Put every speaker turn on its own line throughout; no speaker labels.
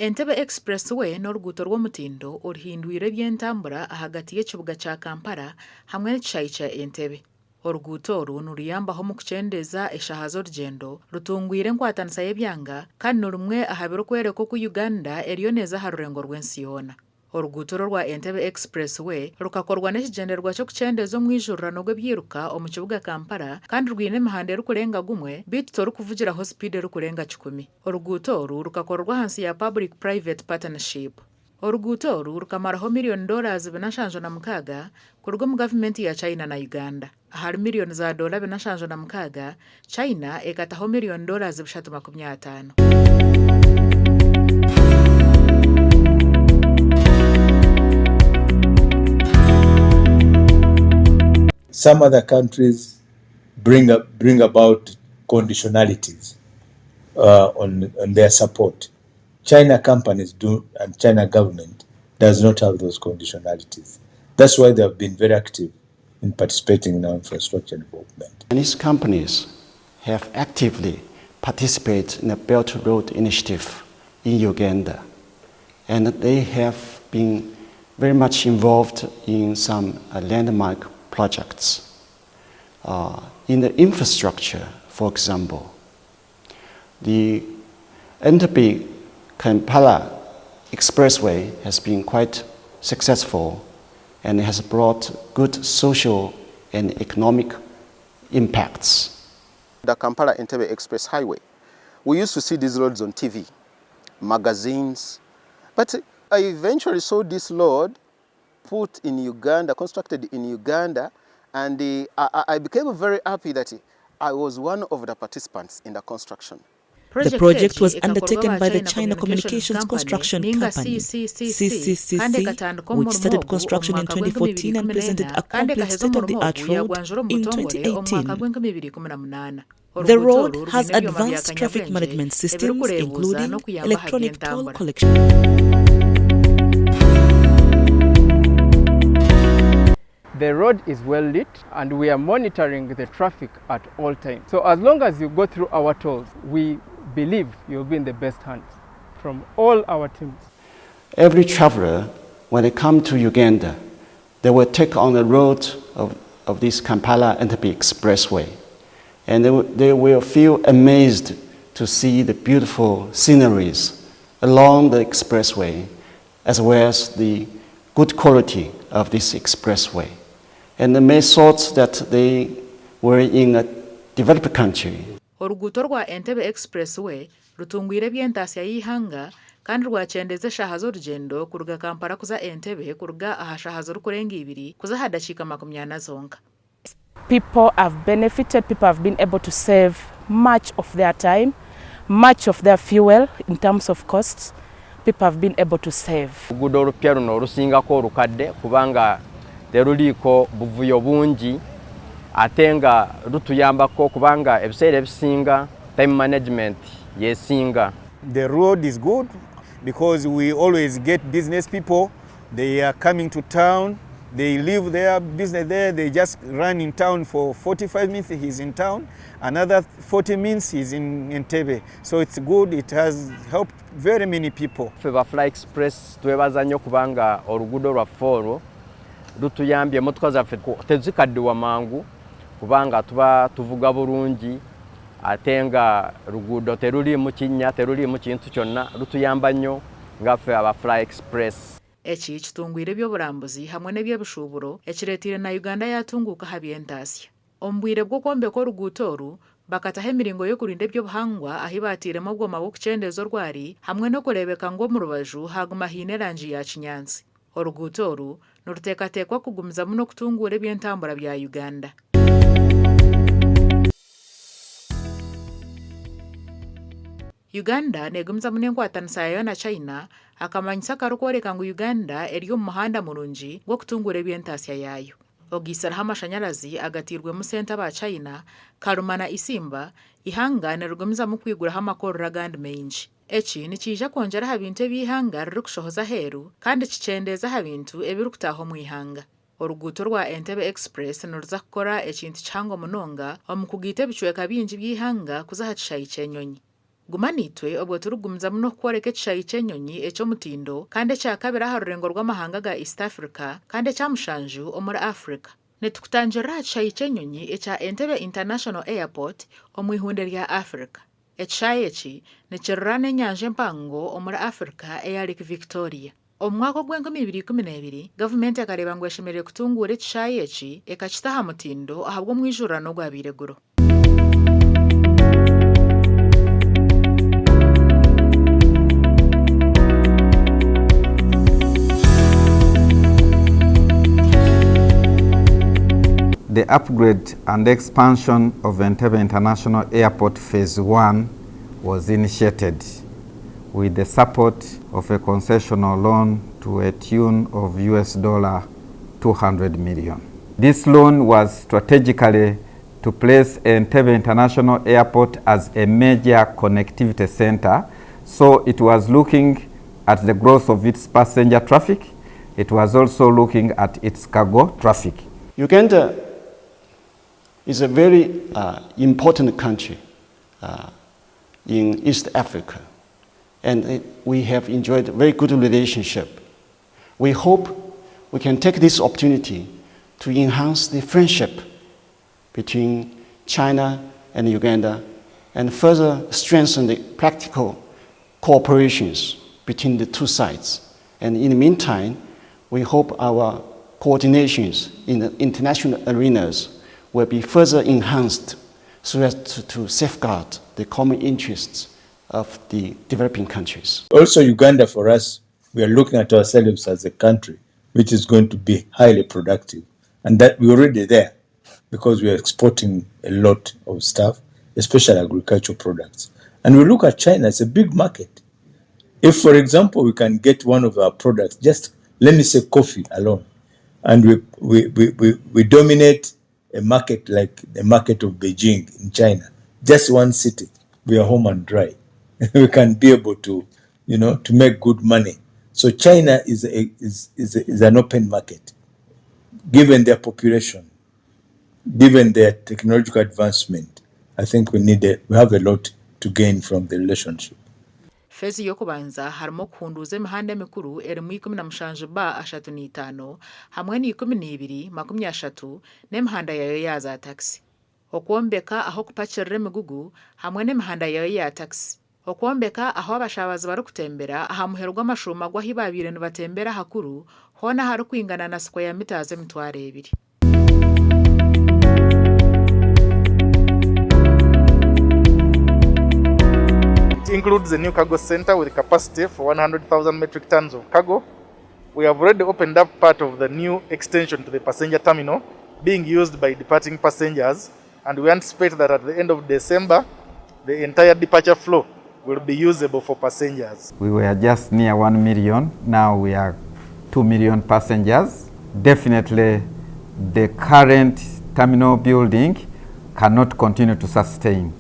Intebbe Expressway n'oruguuto rw'omutindo oruhindwire eby'entambura ahagati y'ekibuga kya Kampala hamwe n'ekishaayi kya Entebbe. Oruguuto oru niruyambaho mu kukyendeza eshaaha z'orugyendo rutungwire enkwatanisa y'ebyanga kandi nirumwe aha birikwereka oku Uganda eriyo neeza aha rurengo rw'ensi yoona. Oruguuto rwa Intebbe Expressway rukakorwa n'ekigendererwa ky'okukyendeza omwijurrano gw'ebyiruka omu kibuga Kampala kandi rwine emihanda erikurenga gumwe bitu torukuvugiraho speed erikurenga 100. Oruguuto oru rukakorerwa ahansi ya Public Private Partnership. Oruguuto oru rukamaraho $776 kuruga mu gavumenti ya China na Uganda. Ahari $776 China ekataho $350.
Some other countries bring about conditionalities on their support. China companies do, and China government does not have those conditionalities. That's why they have been very active in participating in our infrastructure development.
Chinese companies have actively participated in the Belt Road Initiative in Uganda, and they have been very much involved in some landmark projects. In the infrastructure, for example, the Entebbe Kampala Expressway has been quite successful and has brought good social and economic impacts.
The Kampala-Entebbe Expressway, we used to see these roads on TV, magazines, but I eventually saw this road put in Uganda, constructed in Uganda, and I became very happy that I was one of the participants in the construction.
The project was undertaken by the China Communications Construction Company, CCCC, which started construction in 2014 and presented a complete state-of-the-art road in 2018. The road has advanced traffic management systems, including electronic toll collection.
The road is well lit and we are monitoring the traffic at all times. So as long as you go through our tolls, we believe you'll be in the best hands from all our teams.
Every traveler, when they come to Uganda, they will take on the road of this Kampala-Entebbe Expressway. And they will feel amazed to see the beautiful sceneries along the expressway, as well as the good quality of this expressway. And they may thought that they were in a developed country.
Oruguuto rwa Intebbe Expressway rutungwire eby'entaasya y'ihanga kandi rwakyendeza eshaaha z'orugyendo kuruga Kampala kuza Entebbe kuruga aha shaaha z'orukurenga 2 kuza aha dakiika 40 zonka.
People have benefited, people have been able to save much of their time, much of their fuel in terms of costs. People have been able to save.
Oruguudo olupya luno olusingako olukadde kubanga teruliiko buvuyo bungi ate nga lutuyambako kubanga ebiseera ebisinga time management yesinga.
The road is good because we always get business people. They are coming to town. They leave their business there. They just run in town for 45 minutes. He's in town. Another 40 minutes he's in Entebbe. So it's good. It has helped very many people.
Feba Fly Express twebaza nnyo kubanga oruguudo lwa foro lutuyambye emotoka zaffe tezikaddiwa mangu kubanga tuba tuvuga bulungi ate nga luguudo teruliimu kinnya teruliimu kintu kyonna lutuyamba nnyo nga ffe aba Fly Express.
Eki kitungwire ebyobulambuzi hamwe n'ebyebishuuburo ekireetire na Uganda yatunguuka ha by'entaasya. Omu bwire bw'okwombeka oruguuto oru bakataho emiringo y'okurinda ebyobuhangwa ahi baatiiremu obwoma bw'okukyendeza orwari hamwe n'okureebeka ngu omu rubaju haguma haine erangi ya kinyansi. Oruguuto oru niruteekateekwa kugumizamu n'okutunguura eby'entambura bya Uganda. Uganda neegumizamu n'enkwatanisa yayo na China akamanyisa karikworeka ngu Uganda eri omu muhanda murungi gw'okutunguura eby'entaasya yayo. Ogiisiraho amashanyarazi agatiirwemu sente aba China karuma na isimba ihanga nirigumizamu kwiguraho amakorero agandi maingi. Eki nikiija kwongyera aha bintu eby'ihanga ririkushohoza aheeru kandi kikyendeza aha bintu ebirikutaaha omu ihanga. Oruguuto rwa Intebbe Express niruza kukora ekintu kihango munonga omu kugiita ebicweka bingi by'ihanga kuza aha kishaayi ky'enyonyi. gumanitwe obwo turugumza muno kworeka ekishaayi ky'enyonyi eky'omutindo kandi ekyakabiri aha rurengo rw'amahanga ga East Africa kandi ekyamushanju omuri Africa. Netukutangirira aha kishaayi ky'enyonyi ekya Intebbe International Airport omu ihunde rya Africa. Ekishaayi eki nikirira n'enyanja empango omuri Africa eya Lake Victoria. Omu mwaka gw'2012 gavumenti ekareeba ngu eshemereire kutunguura ekishaayi eki ekakita aha mutindo ahabw'omwijurano gwabaire guro.
The upgrade and expansion of Intebbe International Airport Phase 1 was initiated with the support of a concessional loan to a tune of $200 million. This loan was strategically to place Intebbe International Airport as a major connectivity center, so it was looking at the growth of its passenger traffic. It was also looking at its cargo traffic.
Uganda is a very important country in East Africa, and we have enjoyed a very good relationship. We hope we can take this opportunity to enhance the friendship between China and Uganda and further strengthen the practical cooperations between the two sides. And in the meantime, we hope our coordinations in the international arenas will be further enhanced so as to safeguard the common interests of the developing countries.
Also, Uganda, for us, we are looking at ourselves as a country which is going to be highly productive. And that we're already there because we are exporting a lot of stuff, especially agricultural products. And we look at China as a big market. If, for example, we can get one of our products, just let me say coffee alone, and we dominate a market like the market of Beijing in China, just one city, we are home and dry. We can be able to, to make good money. So China is an open market, given their population, given their technological advancement. I think we have a lot to gain from the relationship.
Fezi y'okubanza harimo kuhunduza emihanda emikuru erimu 17B35 hamwe n'12-30 n'emihanda yayo ya za taxi. Okwombeka aho kupakirira emigugu hamwe n'emihanda yayo ya taxi. Okwombeka aho abashabazi barikutembera aha muhero gw'amashuma gwahi babiire nibatembera hakuru hona hari kwingana na square meters 2,000.
It includes a new cargo center with a capacity for 100,000 metric tons of cargo. We have already opened up part of the new extension to the passenger terminal being used by departing passengers, and we anticipate that at the end of December, the entire departure flow will be usable for passengers.
We were just near 1 million, now we are 2 million passengers. Definitely the current terminal building cannot continue to sustain.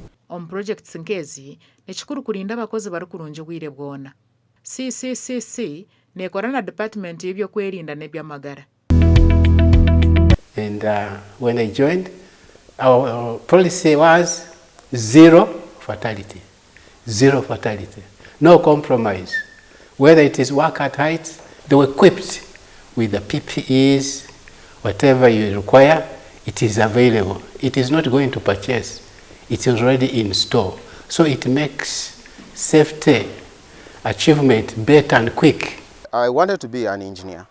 Projects nkezi nekikuru kurinda abakozi barikurungi bwire bwona. CCCC nekora na department y'ebyokwerinda n'ebyamagara.
And when I joined, our policy was zero fatality. Zero fatality. No compromise. Whether it is work at height, they were equipped with the PPEs, whatever you require, it is available. It is not going to purchase. It is already in store. So it makes safety achievement better and quick.
I wanted to be an engineer,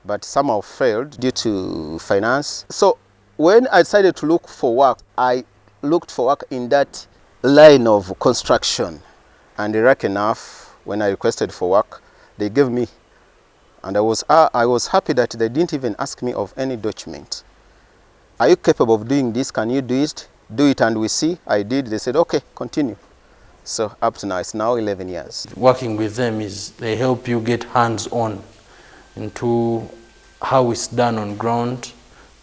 but somehow failed due to finance. So when I decided to look for work, I looked for work in that line of construction. And lucky enough, when I requested for work, they gave me, and I was happy that they didn't even ask me of any document. Are you capable of doing this? Can you do it? Do it and we see. I did. They said, okay, continue. So up to now, it's now 11 years.
Working with them is they help you get hands-on into how it's done on ground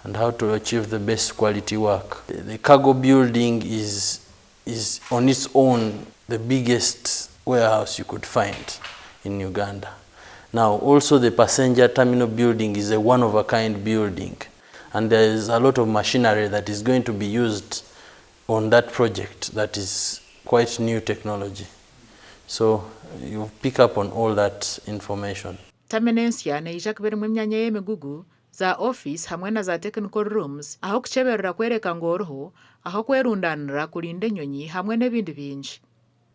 and how to achieve the best quality work. The cargo building is on its own the biggest warehouse you could find in Uganda. Now also the passenger terminal building is a one-of-a-kind building, and there is a lot of machinery that is going to be used on that project that is quite new technology. So you pick up on all that information.
Tamenensya neija kuberemu emyanya y'emigugu za office hamwe na za technical rooms aho kuceberera kwereka ngoroho aho kwerundanira kulinda enyonyi hamwe n'ebindi bingi.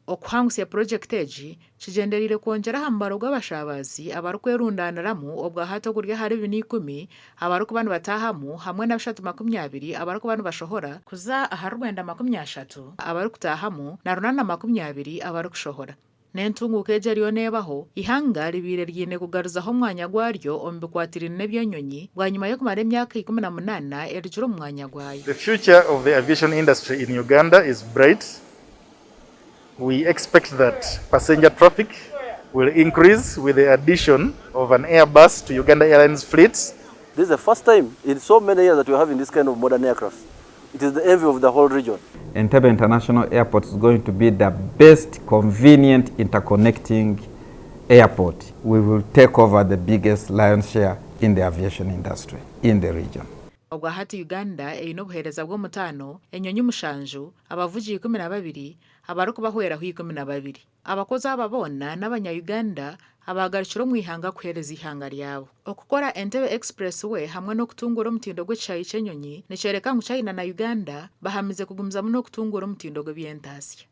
Okuhangusya project egi kigenderire kwongera aha mubaro gw'abashabazi abarikwerundaniramu obwa hato kurya hari 10 abarikuba nibatahamu hamwe na 320 abarikuba nibashohora kuza aha 430 abarikutahamu na 420 abarikushohora. N'entunguuka egi eriyo neebaho ihanga ribiire ryine kugaruzaho omwanya gwaryo omu bikwatiriine n'eby'enyonyi bwanyuma y'okumara emyaka 18 erigire omu mwanya gwayo.
The future of the aviation industry in Uganda is bright. We expect that passenger traffic will increase with the addition of an Airbus to Uganda Airlines fleets.
This is the first time in so many years that we are having this kind of modern aircraft. It is the envy of the whole region.
Intebbe International Airport is going to be the best convenient interconnecting airport. We will take over the biggest lion's share in the aviation industry in the region.
Obwa hati Uganda eyina obuheereza bw'omutaano enyonyi 7 abavugi 12 abarikubahweraho 12 abakozi aba boona n'abanya-Uganda abagarukire omu ihanga kuheereza ihanga ryabo. Okukora Intebbe Expressway hamwe n'okutunguura omutindo gw'ekishaayi ky'enyonyi nikyereka ngu China na Uganda bahamize kugumizamu n'okutunguura omutindo gw'eby'entaasya.